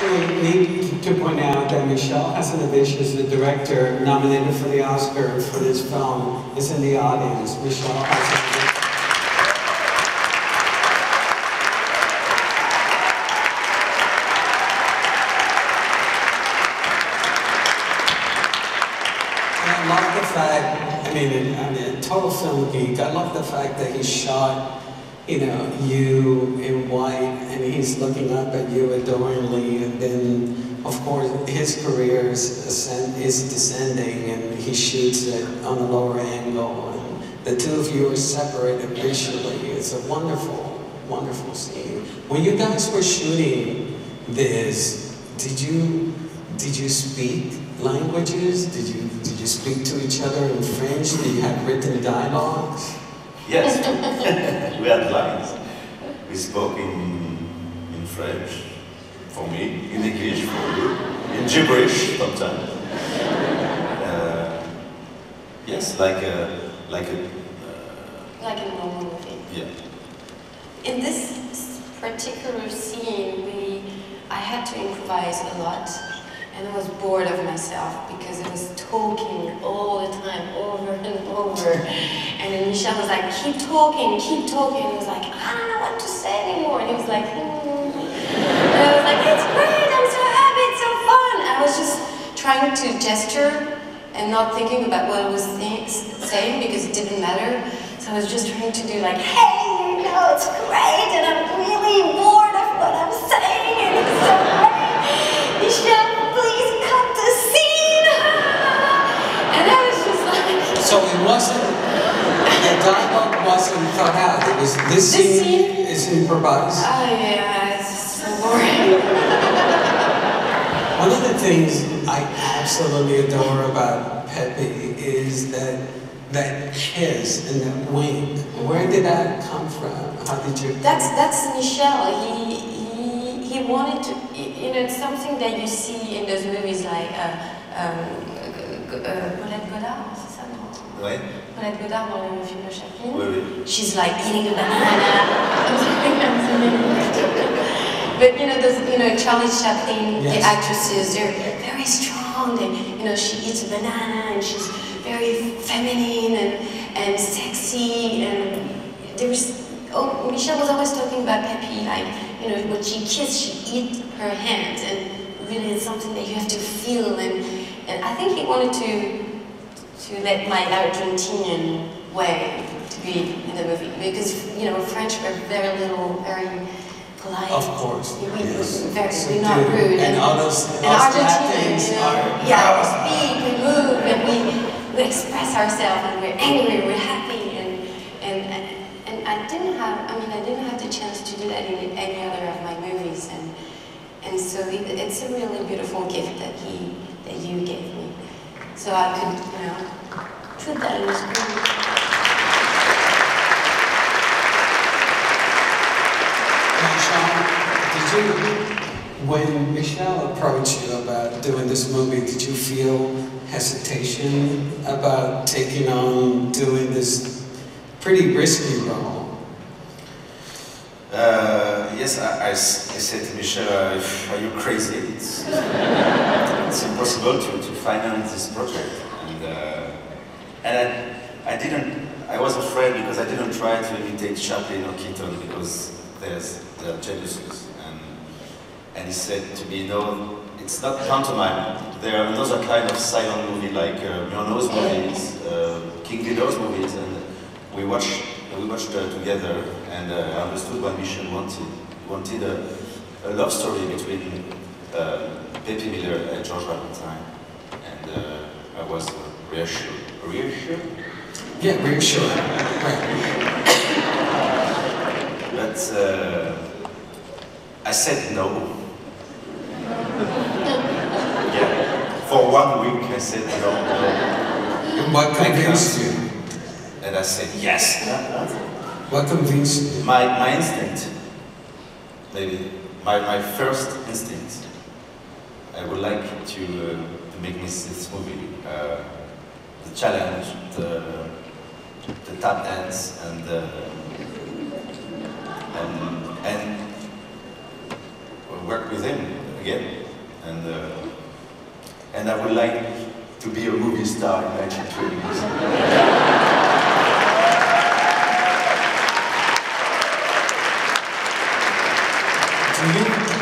actually need to point out that Michel Hassanovich is the director nominated for the Oscar for this film, is in the audience. Michel Hassanovich. I love the fact, I mean, a total film geek, I love the fact that he shot, you know, you in white, and he's looking up at you adoringly, and then, of course, his career is descending, and he shoots it on a lower angle, and the two of you are separated visually. It's a wonderful, wonderful scene. When you guys were shooting this, did you speak languages? Did you speak to each other in French? Did you have written dialogues? Yes, we had lines. We spoke in French, for me, in English for you, in gibberish sometimes. Yes, like a normal movie. Yeah. In this particular scene, I had to improvise a lot. And I was bored of myself because I was talking all the time, over and over. And then Michel was like, keep talking, keep talking. And I was like, I don't know what to say anymore. And he was like, And I was like, it's great, I'm so happy, it's so fun. I was just trying to gesture and not thinking about what I was saying because it didn't matter. So I was just trying to do like, hey, you know, it's great, and I'm really bored of what I'm saying, and it's so great. Michel, please cut the scene! And I was just like... So it wasn't, the dialogue wasn't thought out, it was, this scene is improvised? Oh yeah, it's so boring. One of the things I absolutely adore about Pepe is that kiss and that wink. Where did that come from? How did you... That's Michel. He wanted to, you know, it's something that you see in those movies like Paulette Goddard, c'est ça, non? Ouais. Paulette Goddard dans le film de Chaplin. Oui, oui. She's like eating a banana. But you know, those, you know, Charlie Chaplin, yes. The actresses, they're very strong. They, you know, she eats a banana and she's very feminine and sexy, and there was. Oh, Michel was always talking about Pepe, like, you know, when she kissed, she eat her hand, and really it's something that you have to feel, and I think he wanted to let my Argentinian way to be in the movie, because, you know, French were very little, very polite. Of course. We're not rude. And Argentinians, you know, yeah, we speak, we move, and we express ourselves, and we're angry, we're happy, and I didn't have the chance to do that in any other of my movies, and so it's a really beautiful gift that you gave me, so I could, you know, put that in the screen. When Michel approached you about doing this movie, did you feel hesitation about taking on doing this pretty risky role? Yes, I said to Michel, are you crazy? It's impossible to finance this project. And I was afraid because I didn't try to imitate Chaplin or Keaton because they're jealousies. And he said to me, no, it's not pantomime. There are another kind of silent movie like Murnau's movies, King Vidor's movies, and we watched together, and I understood what Michel wanted. He wanted a love story between Pepe Miller and George Valentine, and I was reassured. Reassured? Yeah, reassured. Right. But I said no. Yeah. For 1 week I said no. And what convinced you? And I said yes. What convinced you? My instinct. Maybe my first instinct. I would like to make this movie. The challenge, the tap dance, and work with him again, and I would like to be a movie star in 1920s.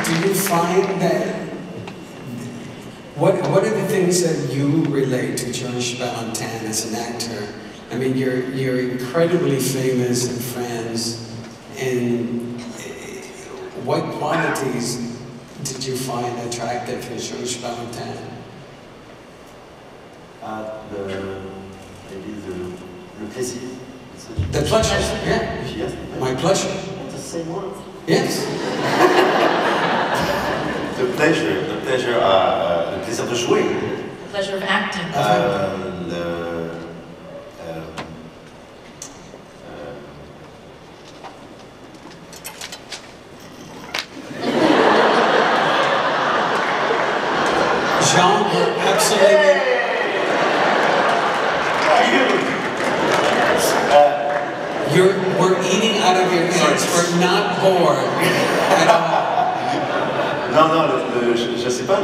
Do you find that, what are the things that you relate to Georges Valentin as an actor? I mean, you're incredibly famous in France, and what qualities did you find attractive in Georges Valentin? Maybe the plaisir. The pleasure, yeah. Yes. My pleasure. The same word. Yes. The pleasure de jouer. The pleasure of acting. Jean, absolutely. We're eating out of your hands. We're not bored at all. Non, je sais pas,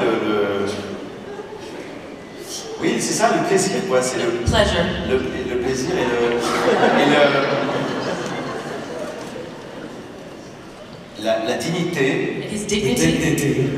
Oui, c'est ça, le plaisir, quoi. C'est le pleasure. Le plaisir et la dignité. It is dignity.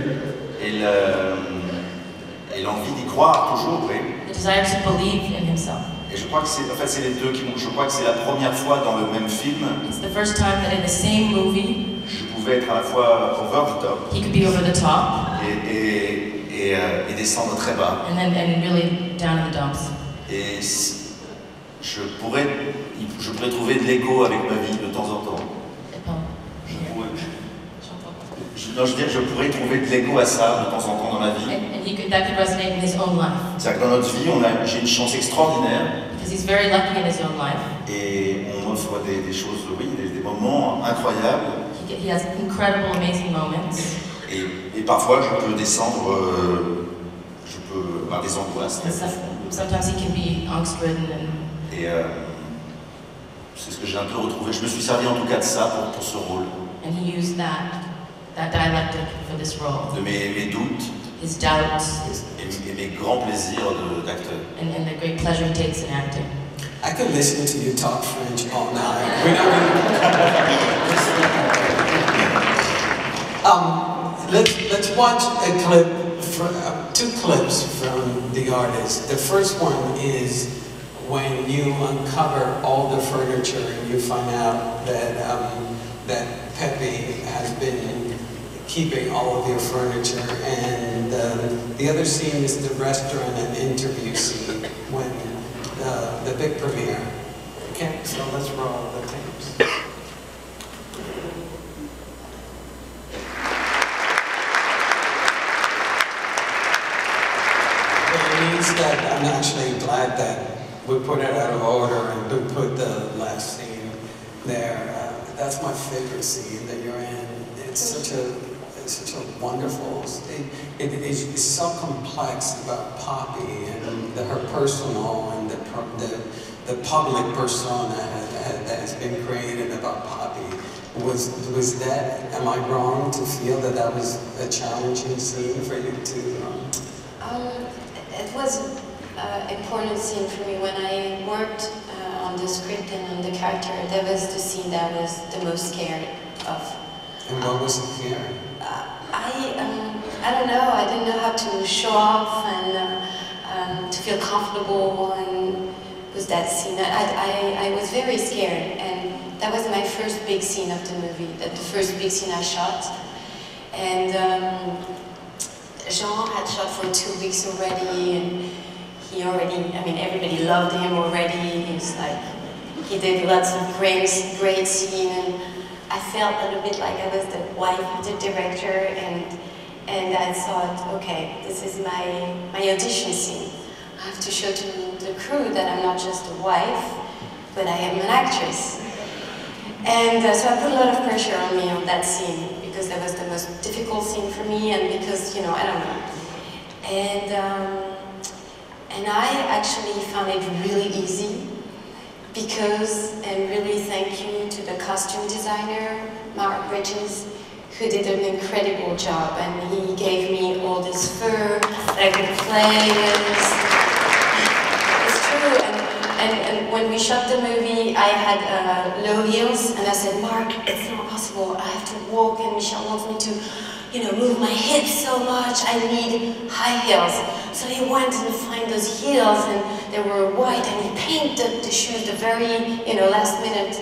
Et l'envie d'y croire toujours, oui. The desire to believe in himself. Et je crois que c'est les deux qui je crois que c'est la première fois dans le même film. It's the first time that in the same movie je pouvais être à la fois over the top. He could be over the top. Et descendre très bas. And really down in the dumps. Et je pourrais trouver de l'écho avec ma vie de temps en temps. Non, je veux dire, je pourrais trouver de l'écho à ça de temps en temps dans ma vie. That could resonate in his own life. C'est-à-dire que dans notre vie, j'ai une chance extraordinaire. Because he's very lucky in his own life. Et on offre des choses, oui, des moments incroyables. He has incredible, amazing moments. Et parfois, je peux descendre, je peux avoir des angoisses. Sometimes he can be angst-ridden. Et c'est ce que j'ai un peu retrouvé. Je me suis servi en tout cas de ça pour ce rôle. And he used that dialectic for this role. De mes doutes. His doubts. Et mes grands plaisirs d'acteur. And the great pleasure he takes in acting. I could listen to you talk French all night. Let's watch a clip, two clips from the artist. The first one is when you uncover all the furniture and you find out that Pepe has been keeping all of your furniture, and the other scene is the restaurant and interview scene when the big premiere. Okay, so let's roll the tapes. I'm actually glad that we put it out of order and we put the last scene there. That's my favorite scene that you're in. It's such a wonderful. It's so complex about Poppy and her personal and the public persona that has been created about Poppy. Was that? Am I wrong to feel that was a challenging scene for you to? It was an important scene for me. When I worked on the script and on the character, that was the scene that I was the most scared of. And what was the fear? I don't know. I didn't know how to show off and to feel comfortable with that scene. I was very scared, and that was my first big scene of the movie. The first big scene I shot, and Jean had shot for 2 weeks already, and everybody loved him already. He did lots of great scene, and I felt a little bit like I was the wife of the director, and I thought, okay, this is my audition scene. I have to show to the crew that I'm not just a wife, but I am an actress. And so I put a lot of pressure on me on that scene, because that was the most difficult scene for me, and because, I don't know. And I actually found it really easy, and really thank you to the costume designer, Mark Bridges, who did an incredible job, and he gave me all this fur that I could play with. It's true, and when we shot the movie, I had low heels, and I said, Mark, it's not possible, I have to walk, and Michel wants me to, you know, move my hips so much, I need high heels. So he went and found those heels, and they were white, and he painted the shoes the very, you know, last minute.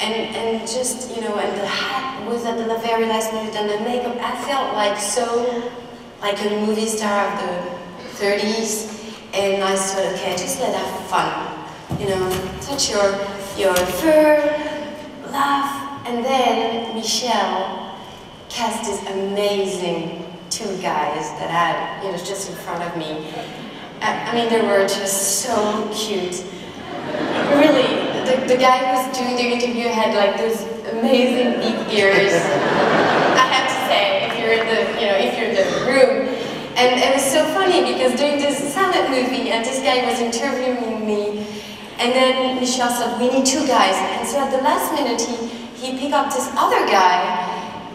And just, you know, and the hat was at the very last minute, and the makeup, I felt like like a movie star of the 30s. And I thought, okay, just let her have fun. You know, touch your fur, laugh. And then Michel cast these amazing two guys that had, you know, just in front of me. I mean, they were just so cute. Really. The guy who was doing the interview had like those amazing big ears. I have to say, if you're in the room. And it was so funny because during this silent movie, and this guy was interviewing me, and then Michel said, we need two guys. And so at the last minute, he picked up this other guy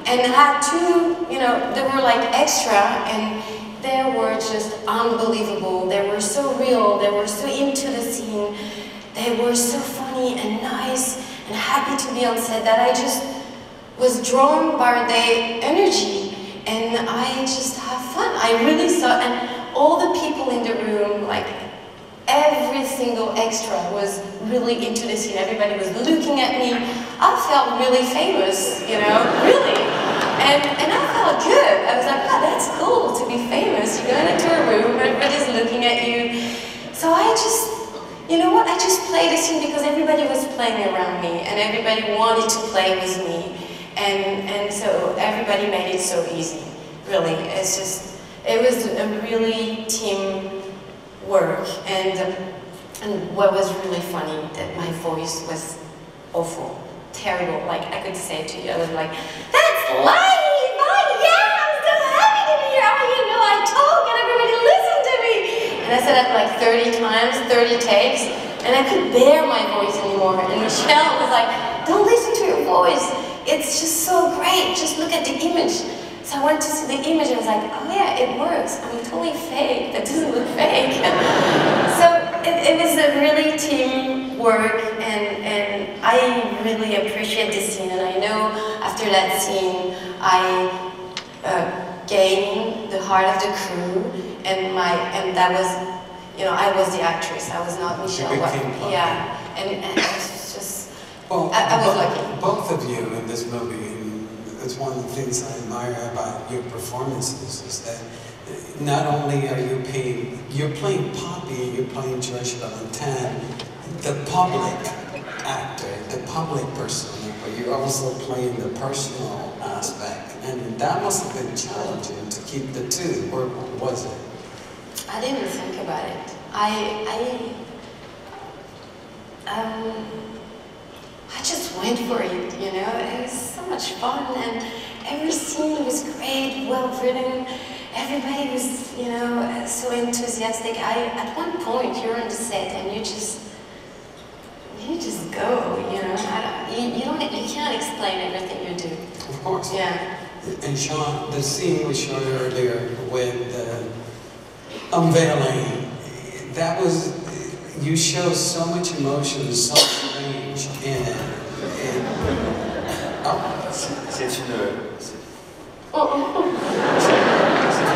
and had two, you know, they were like extra, and they were just unbelievable. They were so real, they were so into the scene. They were so funny and nice and happy to be on set that I just was drawn by their energy, and I just have fun. I really saw, and all the people in the room, like every single extra was really into the scene. Everybody was looking at me. I felt really famous, you know, really. And I felt good. I was like, oh, that's cool to be famous. You're going into a room, everybody's looking at you. So I just, you know what, I just played the scene because everybody was playing around me and everybody wanted to play with me. And so everybody made it so easy, really. It's just, it was a really team work. And what was really funny, that my voice was awful, terrible. Like, I could say to you, I was like, that's live! Oh yeah, I'm so happy to be here! Oh, you know, I talk and everybody listened to me! And I said that like 30 times, 30 takes, and I couldn't bear my voice anymore. And Michel was like, don't listen to your voice. It's just so great. Just look at the image. So I went to see the image and I was like, oh yeah, it works. I'm totally fake. That doesn't look fake. So it was a really team work, and I really appreciate this scene. And I know after that scene, I gained the heart of the crew. And that was, you know, I was the actress. I was not Michel. Yeah, and it was just, well, I was lucky. Both of you in this movie, and it's one of the things I admire about your performances, is that not only are you're playing Poppy, you're playing George Valentin, the public actor, the public persona, but you're also playing the personal aspect. And that must have been challenging to keep the two, or was it? I didn't think about it. I just went for it, you know. It was so much fun, and every scene was great, well written. Everybody was, you know, so enthusiastic. At one point, you're on the set and you just go, you know. You can't explain everything you do. Of course. Yeah. And Sean, the scene we showed earlier with unveiling, that was, you show so much emotion, so much range in it.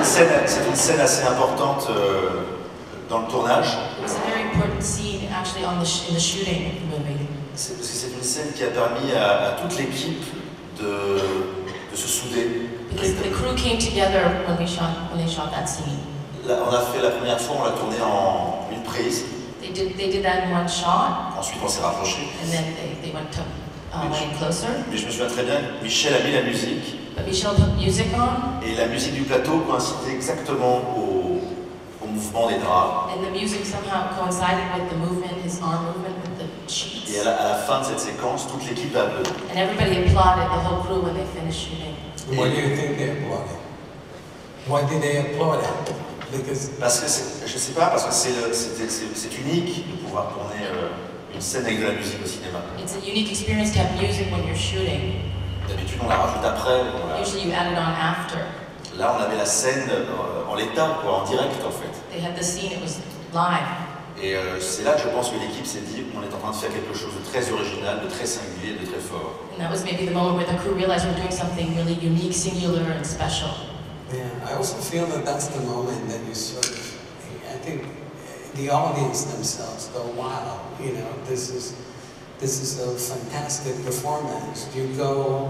C'est une scène assez importante dans le tournage. It was a very important scene actually in the shooting of the movie. C'est une scène qui a permis à toute l'équipe de se souder. Because the crew came together when they shot that scene. On a fait la première fois, on l'a tourné en une prise. They did that in one shot. Ensuite, on s'est rapproché. And then they went closer. Mais je me souviens très bien, Michel a mis la musique. But Michel put music on. Et la musique du plateau coïncidait exactement au mouvement des draps. And the music somehow coincided with the movement, his arm movement with the sheets. Et à la fin de cette séquence, toute l'équipe a applaudi. And everybody applauded, the whole crew, when they finished shooting. Why do you think they applauded? Why did they applaud it? Because parce que je sais pas, parce que c'est unique de pouvoir tourner une scène avec de la musique au cinéma. It's a unique experience to have music when you're shooting. D'habitude, on la rajoute après. Usually you add it on after. Là, on avait la scène en l'état, quoi, en direct, en fait. They had the scene, it was live. Et c'est là que je pense que l'équipe s'est dit on est en train de faire quelque chose de très original, de très singulier, de très fort. And that was maybe the moment where the crew realized we're doing something really unique, singular, and special. Yeah, I also feel that that's the moment that you sort of, I think the audience themselves go, wow, you know, this is a fantastic performance. You go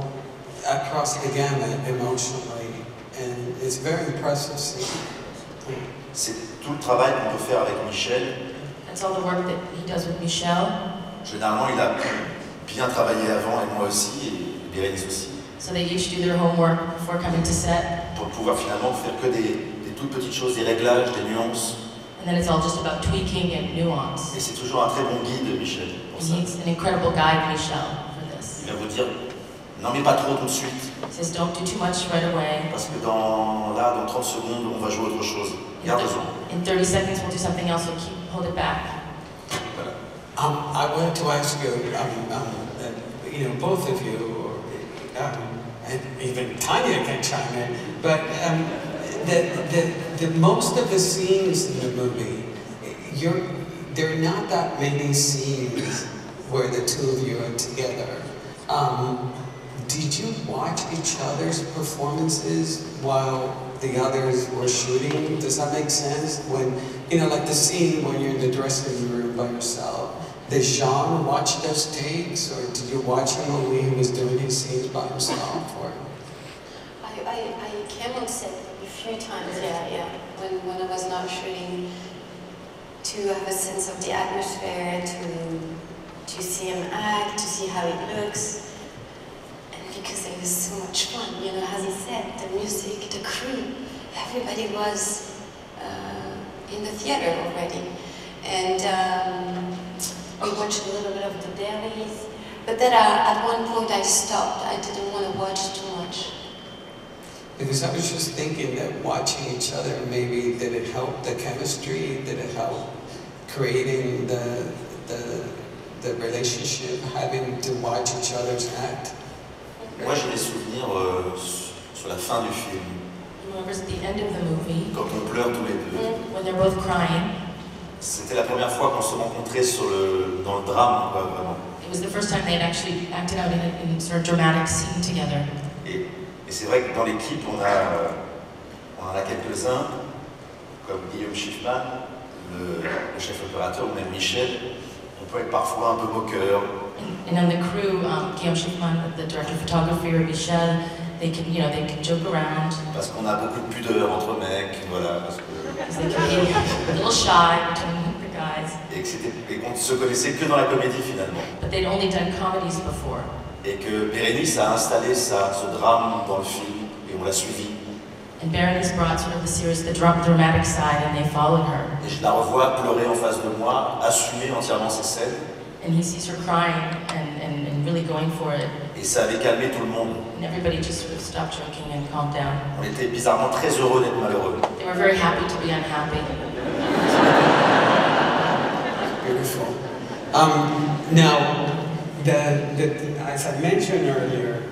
across the gamut emotionally, and it's very impressive scene. C'est tout le travail qu'on peut faire avec Michel. That's all the work that he does with Michel. Généralement, il a bien travaillé avant, et moi aussi, et Bérénice aussi. So they each do their homework before coming to set. Pour pouvoir finalement faire que des toutes petites choses, des réglages, des nuances. And then it's all just about tweaking and nuance. Et c'est toujours un très bon guide, Michel, pour ça. He's an incredible guide, Michel, for this. Il va vous dire, n'en mets pas trop tout de suite. He says, don't do too much right away. Parce que dans 30 secondes, on va jouer autre chose. Garde raison. In 30 seconds, we'll do something else, so hold it back. Voilà. I wanted to ask you, you know, both of you, and even Tanya can chime in, but the most of the scenes in the movie, there are not that many scenes where the two of you are together. Did you watch each other's performances while the others were shooting? Does that make sense? When, you know, like the scene when you're in the dressing room by yourself, did Jean watch those takes, or did you watch him when he was doing his scenes by himself? Or? I came on set a few times, yeah. When I was not shooting, to have a sense of the atmosphere, to see him act, to see how it looks. Because it was so much fun, you know, as he said, the music, the crew, everybody was in the theater already. And we watched a little bit of the dailies, but then at one point I stopped. I didn't want to watch too much. Because I was just thinking that watching each other, maybe did it help the chemistry? Did it help creating the relationship, having to watch each other's act? Moi, j'ai des souvenirs sur la fin du film. He remembers at the end of the movie, quand on pleure tous les deux. when they're both crying. C'était la première fois qu'on se rencontrait dans le drame, quoi, vraiment. It was the first time they had actually acted out in a sort of dramatic scene together. Et c'est vrai que dans l'équipe, on en a quelques-uns, comme Guillaume Schiffman, le chef opérateur, ou même Michel. On peut être parfois un peu moqueur. And on the crew, Guillaume Schiffman, the director of photography, or Michel, they can joke around. Parce qu'on a beaucoup de pudeur entre mecs, voilà. Parce they can be a little shy between the guys. Et qu'on ne se connaissait que dans la comédie finalement. But they'd only done comedies before. Et que Bérénice a installé ce drame dans le film et on l'a suivi. And Berenice brought sort of the series, the dramatic side, and they followed her. Et je la revois pleurer en face de moi, assumer entièrement ses scènes. And he sees her crying and really going for it. Et ça avait calmé tout le monde. And everybody just sort of stopped joking and calmed down. On était bizarrement très heureux d'être malheureux. They were very happy to be unhappy. Beautiful. Now, as I mentioned earlier,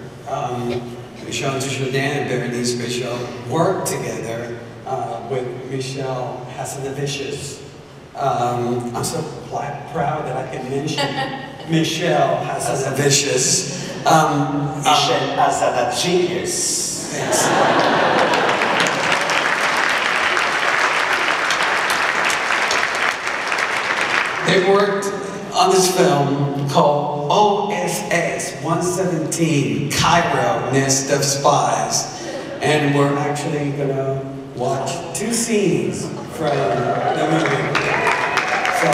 Jean Dujardin and Berenice Bichot worked together with Michel Hazanavicius. I'm so proud that I can mention Michel Hazanavicius. Michel Hazanavicius. Thanks. They worked on this film called OSS 117, Cairo, Nest of Spies. And we're actually going to watch two scenes from the movie. So,